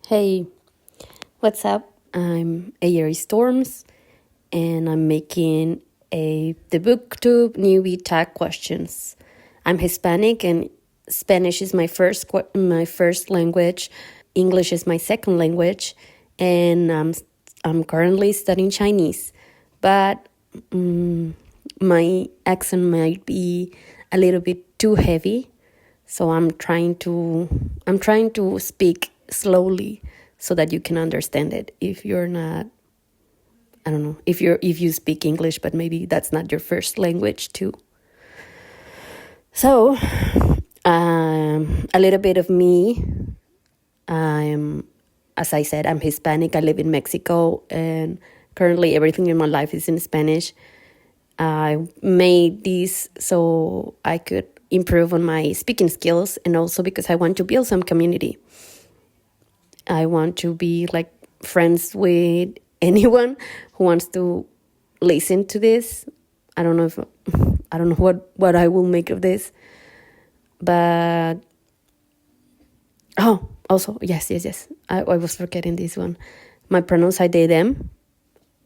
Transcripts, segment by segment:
Hey, what's up? I'm Eyeri Storms, and I'm making the BOOKTUBE newbie tag questions. I'm Hispanic, and Spanish is my first language. English is my second language, and I'm currently studying Chinese. But my accent might be a little bit too heavy, so I'm trying to speak slowly so that you can understand it. If you're not, I don't know, if you speak English, but maybe that's not your first language too. So, a little bit of me. As I said, I'm Hispanic. I live in Mexico, and currently everything in my life is in Spanish. I made this so I could improve on my speaking skills, and also because I want to build some community. I want to be like friends with anyone who wants to listen to this. I don't know what I will make of this. But also yes. I was forgetting this one. My pronouns, I they them.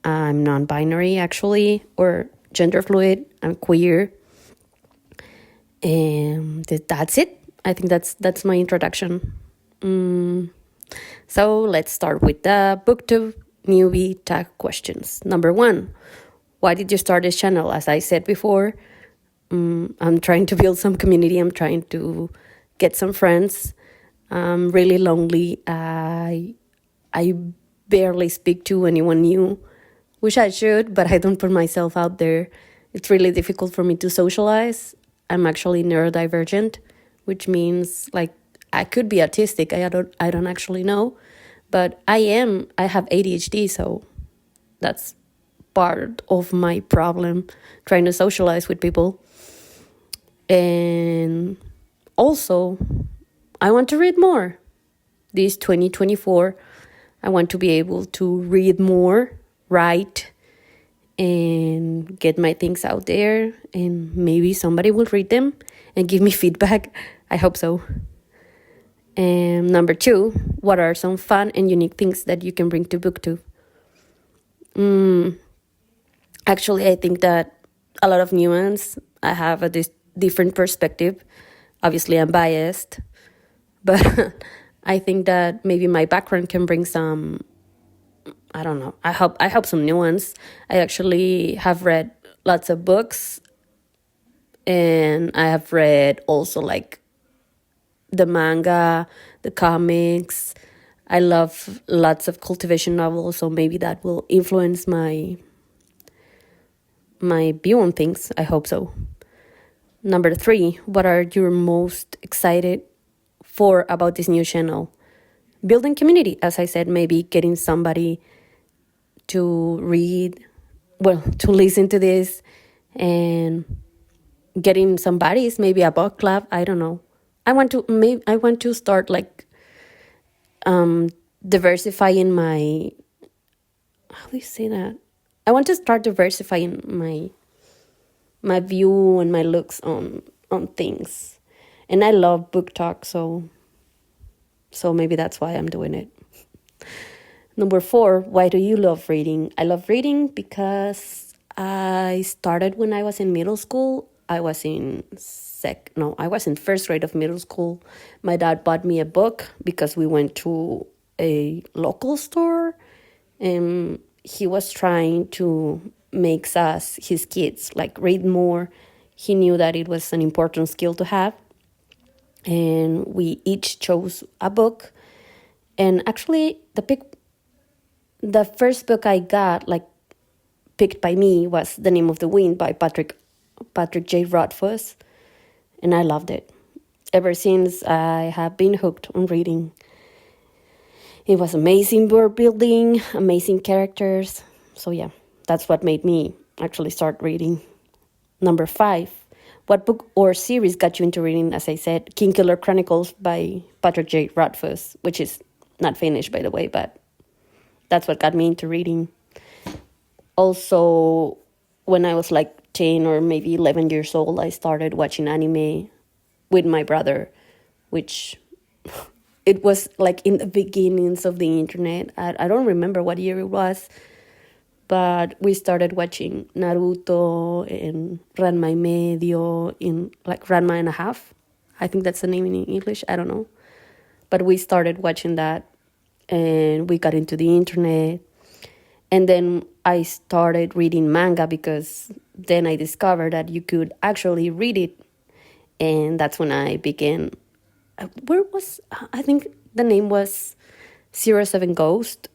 I'm non-binary actually, or gender fluid. I'm queer. And that's it. I think that's my introduction. So let's start with the BOOKTUBE newbie tag questions. Number 1, why did you start this channel? As I said before, I'm trying to build some community. I'm trying to get some friends. I'm really lonely. I barely speak to anyone new, which I should, but I don't put myself out there. It's really difficult for me to socialize. I'm actually neurodivergent, which means like I could be autistic. I don't actually know, but I have ADHD, so that's part of my problem, trying to socialize with people. And also, I want to read more. This 2024, I want to be able to read more, write, and get my things out there, and maybe somebody will read them and give me feedback. I hope so. And number 2, what are some fun and unique things that you can bring to BOOKTUBE? Actually, I think that a lot of nuance. I have a different perspective. Obviously, I'm biased, but I think that maybe my background can bring some, I don't know, I hope some nuance. I actually have read lots of books, and I have read also like the manga, the comics. I love lots of cultivation novels, so maybe that will influence my view on things. I hope so. Number 3, what are you most excited for about this new channel? Building community, as I said, maybe getting somebody to to listen to this, and getting some buddies, maybe a book club. I don't know. I want to start like diversifying my, how do you say that? I want to start diversifying my view and my looks on things. And I love book talk, so maybe that's why I'm doing it. Number 4, why do you love reading? I love reading because I started when I was in middle school. I was in first grade of middle school. My dad bought me a book because we went to a local store, and he was trying to make us, his kids, like read more. He knew that it was an important skill to have, and we each chose a book. And actually, the first book I got, like picked by me, was The Name of the Wind by Patrick J. Rothfuss, and I loved it. Ever since, I have been hooked on reading. It was amazing world building, amazing characters. So yeah, that's what made me actually start reading. Number 5, what book or series got you into reading? As I said, Kingkiller Chronicles by Patrick J. Rothfuss, which is not finished, by the way, but that's what got me into reading. Also, when I was like 10 or maybe 11 years old, I started watching anime with my brother, which it was like in the beginnings of the internet. I don't remember what year it was, but we started watching Naruto and Ranma y Medio in like Ranma and a half. I think that's the name in English. I don't know. But we started watching that and we got into the internet. And then I started reading manga because then I discovered that you could actually read it. And that's when I began. I think the name was 07 Ghost.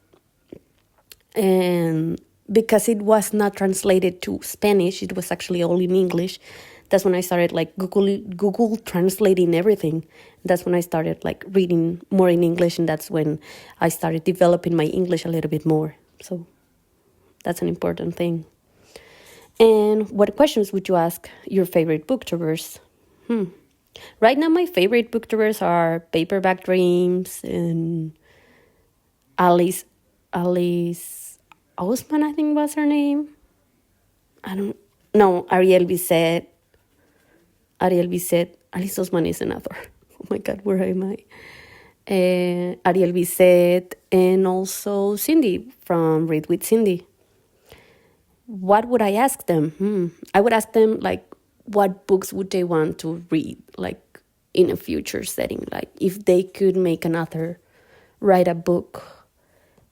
And because it was not translated to Spanish, it was actually all in English. That's when I started like Google translating everything. That's when I started like reading more in English, and that's when I started developing my English a little bit more. So that's an important thing. And what questions would you ask your favorite booktubers? Right now, my favorite booktubers are Paperback Dreams and Alice Osman, I think was her name. I don't know. Ariel Bisset. Alice Osman is another. Oh my God, where am I? Ariel Bisset and also Cindy from Read with Cindy. What would I ask them? I would ask them like, what books would they want to read, like in a future setting? Like if they could make an author write a book,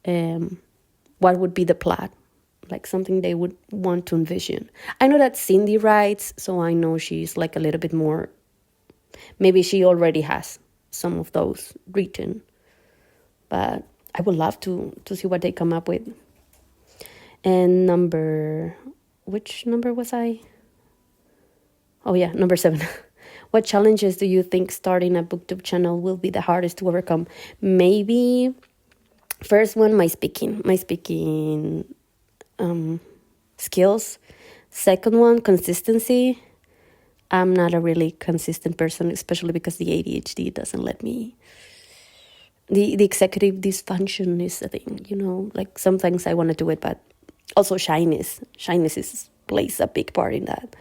what would be the plot? Like something they would want to envision. I know that Cindy writes, so I know she's like a little bit more, maybe she already has some of those written, but I would love to see what they come up with. And which number was I? Oh yeah, number 7. What challenges do you think starting a BookTube channel will be the hardest to overcome? Maybe first one, my speaking skills. Second one, consistency. I'm not a really consistent person, especially because the ADHD doesn't let me. The executive dysfunction is a thing, like some things I want to do it, but also shyness plays a big part in that.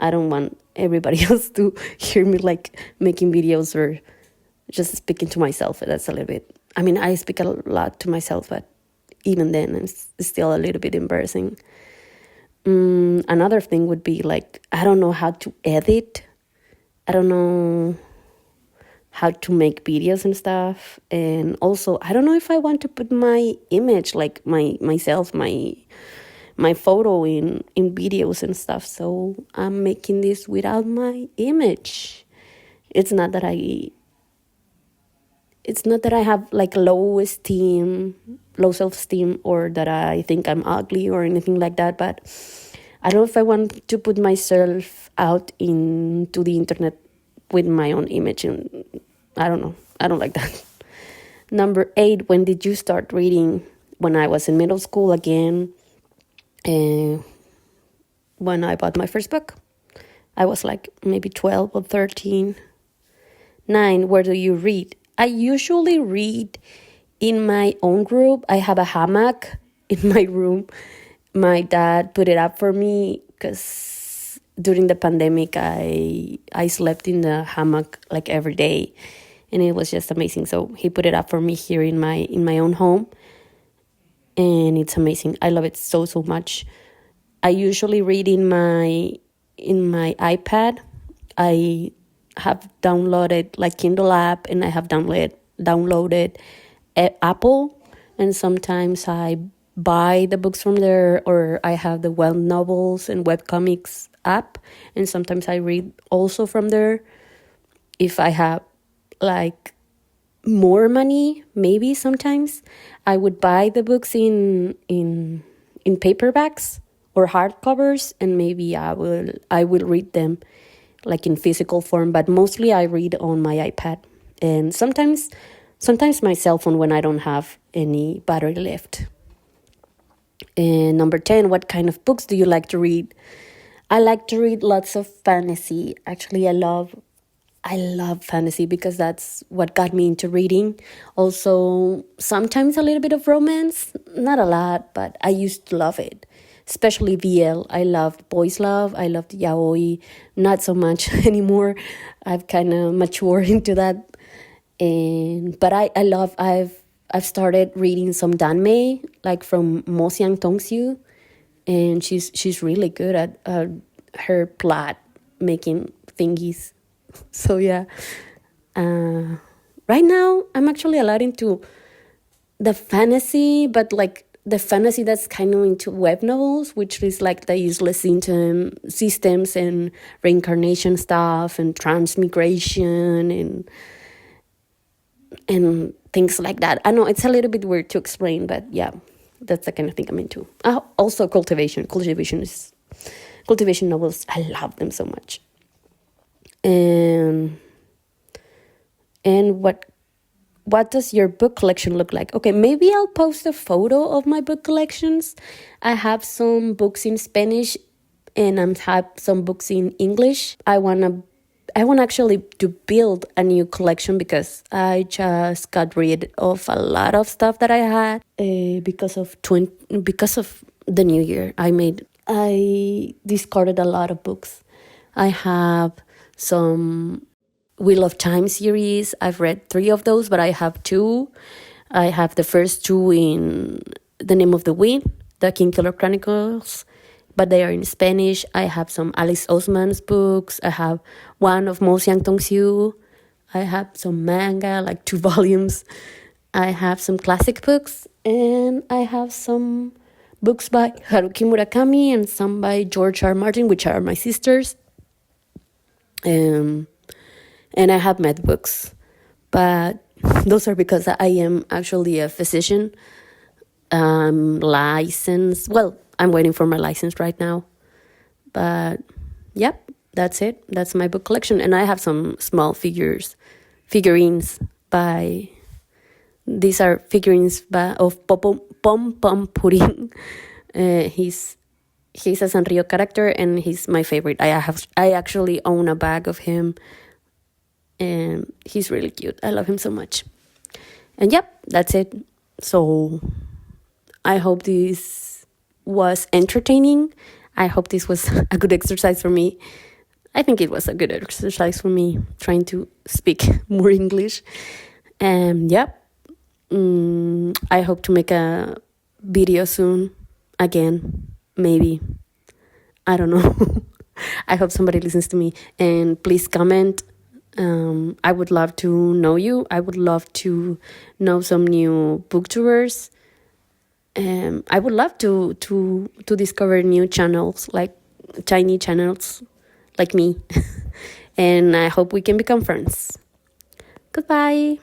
I don't want everybody else to hear me like making videos or just speaking to myself. That's a little bit, I speak a lot to myself, but even then it's still a little bit embarrassing. Another thing would be like, I don't know how to edit. I don't know how to make videos and stuff. And also, I don't know if I want to put my image, like myself, my photo in videos and stuff. So I'm making this without my image. It's not that I have like low self-esteem, or that I think I'm ugly or anything like that. But I don't know if I want to put myself out into the internet with my own image. And I don't know. I don't like that. Number 8, when did you start reading? When I was in middle school again. When I bought my first book. I was like maybe 12 or 13. 9, where do you read? I usually read in my own group. I have a hammock in my room. My dad put it up for me because during the pandemic, I slept in the hammock like every day, and it was just amazing. So he put it up for me here in my own home, and it's amazing. I love it so much. I usually read in my iPad. I have downloaded like Kindle app, and I have downloaded Apple, and sometimes I buy the books from there, or I have the web novels and webcomics app, and sometimes I read also from there. If I have like more money, maybe sometimes I would buy the books in paperbacks or hardcovers, and maybe I will read them like in physical form, but mostly I read on my iPad, and sometimes my cell phone when I don't have any battery left. And number 10, what kind of books do you like to read? I like to read lots of fantasy. Actually, I love fantasy because that's what got me into reading. Also, sometimes a little bit of romance, not a lot, but I used to love it. Especially BL. I loved boys love. I loved yaoi. Not so much anymore. I've kind of matured into that. But I love, I've started reading some danmei, like from Mo Xiang Tongxiu, and she's really good at her plot making thingies. So yeah, right now I'm actually a lot into the fantasy, but like the fantasy that's kind of into web novels, which is like the useless systems and reincarnation stuff and transmigration and things like that. I know it's a little bit weird to explain, but yeah, that's the kind of thing I'm into. Also cultivation novels. I love them so much. And what does your book collection look like? Okay, maybe I'll post a photo of my book collections. I have some books in Spanish and I have some books in English. I want actually to build a new collection because I just got rid of a lot of stuff that I had because of the new year. I discarded a lot of books. I have some Wheel of Time series. I've read 3 of those, but I have 2. I have the first 2 in The Name of the Wind, the Kingkiller Chronicles, but they are in Spanish. I have some Alice Oseman's books. I have one of Mo Xiang Tongxiu. I have some manga, like 2 volumes. I have some classic books, and I have some books by Haruki Murakami and some by George R. Martin, which are my sisters. And I have med books, but those are because I am actually a physician. Licensed. Well, I'm waiting for my license right now. But yep, that's it. That's my book collection. And I have some small figurines by... These are figurines of Pom Pom Pudding. He's a Sanrio character, and he's my favorite. I actually own a bag of him, and he's really cute. I love him so much. And yep, that's it. So I hope this was entertaining. I hope this was a good exercise for me. I think it was a good exercise for me, trying to speak more English. And yep, I hope to make a video soon again, maybe. I don't know. I hope somebody listens to me, and please comment. I would love to know you. I would love to know some new booktubers. I would love to discover new channels, like tiny channels like me. And I hope we can become friends. Goodbye.